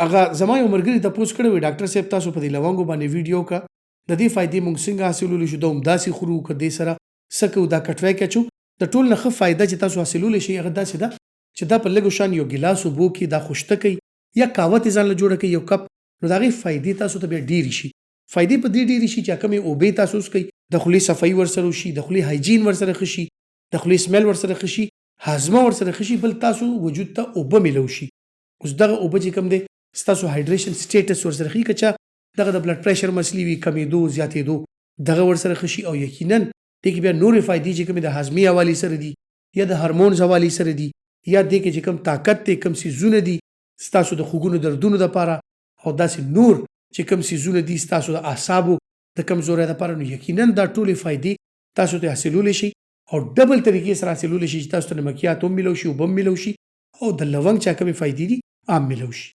هغه زما یو ملګري تپوس کړی وی ډاکټر صاحب تاسو په دې لونګو باندې ویډیو کا د دې فائدې مونږ څنګه حاصلولی شو دا همداسې خورو که دې سره څه کوو دا کټوی کې اچو د ټول نه ښه فایده چې تاسو حاصلولی شئ هغه داسې ده چې دا په لږو شان یو ګیلاس اوبو کې دا خوشته کوي یا قهوه ترې ځان له جوړه کوي یو کپ نو د هغې فایدې تاسو ته بیا ډېرې شي فایدې په دې ډېرې شي چې کمې اوبې تاسو وڅښئ د خولې صفایي ورسره وشي د خولې هایجین ورسره ښه شي د خولې سمیل ورسره ښه شي هاضمه ورسره ښه شي بل تاسو وجود ته اوبه میلو شي اوس دغه اوبه چې کوم دی ستاسو هایډریشن سټیټس ورسره ښي که چا دغه د بلډ پریشر مسلې وي کمېدو زیاتېدو دغه ورسره ښه شي او یقینا دې کې بیا نورې فایدې چې کومې د هاضمې حوالې سره دي یا د هارمونز حوالې سره دي یا دې کې چې کوم طاقت دی کوم څیزونه دي ستاسو د خوږونو دردونو دپاره او داسې نور چې کوم څیزونه دي ستاسو د اعصابو د کمزورۍ دپاره نو یقینا دا ټولې فایدې تاسو ته حاصلولی شي او ډبل طریقې سره حاصلولی شي چې تاسو ته نمکیات هم میلو شي اوبه هم میلو شي او د لونګ چې کومې فایدې دي عام میلو شي